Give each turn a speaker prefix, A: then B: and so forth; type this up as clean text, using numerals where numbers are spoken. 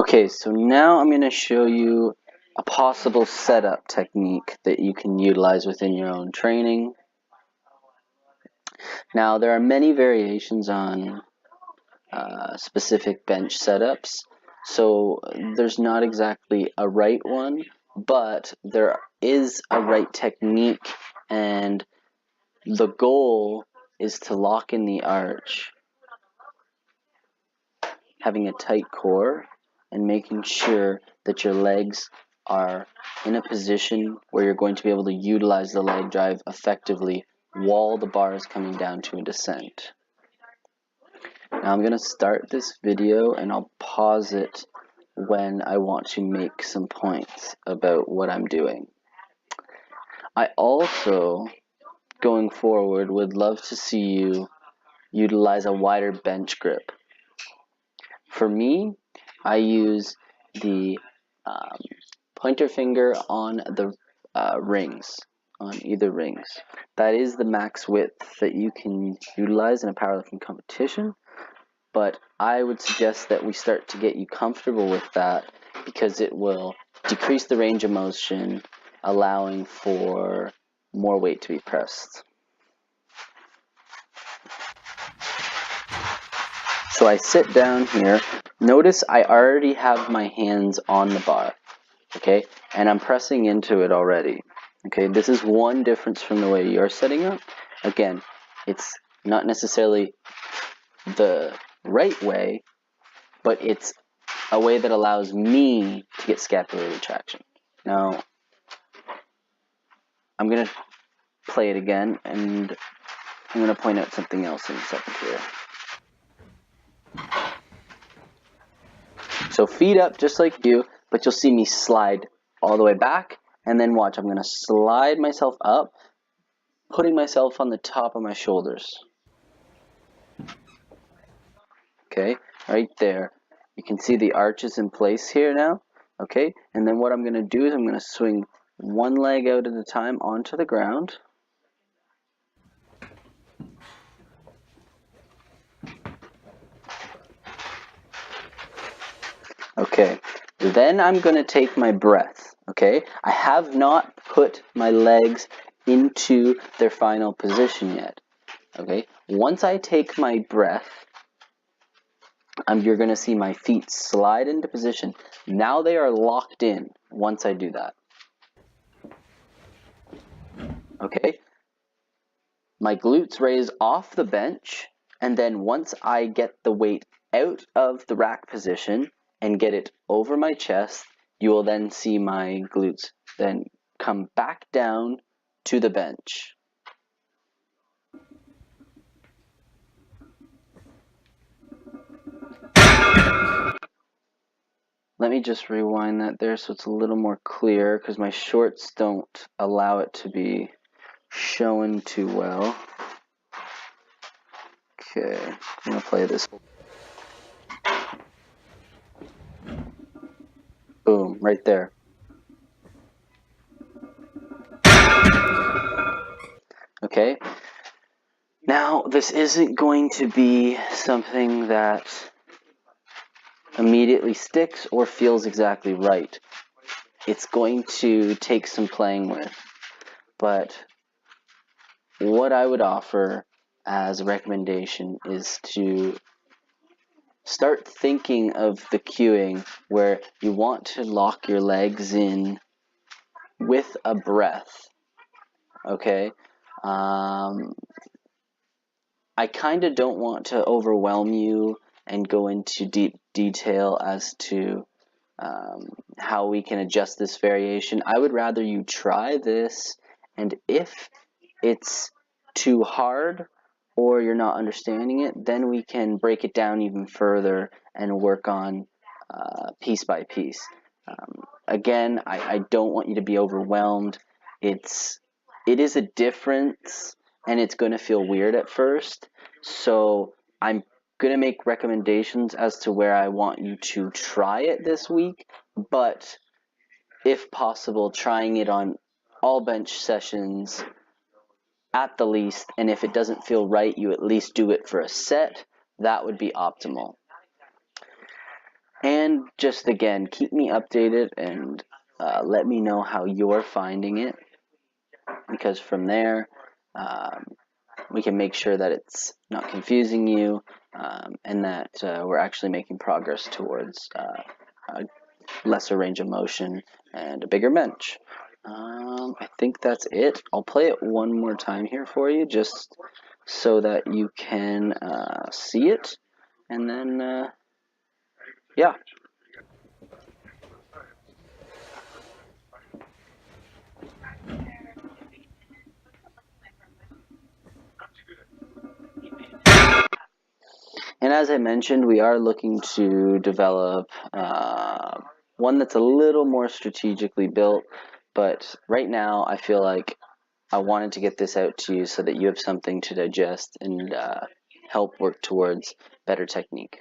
A: Okay, so now I'm going to show you a possible setup technique that you can utilize within your own training. Now, there are many variations on specific bench setups, so there's not exactly a right one, but there is a right technique, and the goal is to lock in the arch, having a tight core and making sure that your legs are in a position where you're going to be able to utilize the leg drive effectively while the bar is coming down to a descent. Now I'm going to start this video and I'll pause it when I want to make some points about what I'm doing. I also, going forward, would love to see you utilize a wider bench grip. For me, I use the pointer finger on the rings, on either rings. That is the max width that you can utilize in a powerlifting competition, but I would suggest that we start to get you comfortable with that because it will decrease the range of motion, allowing for more weight to be pressed. So I sit down here. Notice I already have my hands on the bar, okay? And I'm pressing into it already, okay? This is one difference from the way you're setting up. Again, it's not necessarily the right way, but it's a way that allows me to get scapular retraction. Now, I'm going to play it again, and I'm going to point out something else in a second here. So feet up just like you, but you'll see me slide all the way back, and then watch, I'm going to slide myself up, putting myself on the top of my shoulders. Okay, right there. You can see the arch is in place here now. Okay, and then what I'm going to do is I'm going to swing one leg out at a time onto the ground. Okay, then I'm going to take my breath, okay? I have not put my legs into their final position yet, okay? Once I take my breath, you're going to see my feet slide into position. Now they are locked in once I do that. Okay? My glutes raise off the bench, and then once I get the weight out of the rack position and get it over my chest, you will then see my glutes then come back down to the bench. Let me just rewind that there so it's a little more clear because my shorts don't allow it to be shown too well. Okay, I'm going to play this. Boom, right there. Okay, now this isn't going to be something that immediately sticks or feels exactly right. It's going to take some playing with, but what I would offer as a recommendation is to start thinking of the cueing where you want to lock your legs in with a breath, okay? I kind of don't want to overwhelm you and go into deep detail as to how we can adjust this variation. I would rather you try this, and if it's too hard or you're not understanding it, then we can break it down even further and work on piece by piece. Again, I don't want you to be overwhelmed. It is a difference, and it's going to feel weird at first. So I'm going to make recommendations as to where I want you to try it this week, but if possible, trying it on all bench sessions at the least, and if it doesn't feel right, you at least do it for a set. That would be optimal. And just again, keep me updated and let me know how you're finding it, because from there we can make sure that it's not confusing you, and that we're actually making progress towards a lesser range of motion and a bigger bench. I think that's it. I'll play it one more time here for you, just so that you can see it, and then yeah. And as I mentioned, we are looking to develop one that's a little more strategically built, but right now I feel like I wanted to get this out to you so that you have something to digest and help work towards better technique.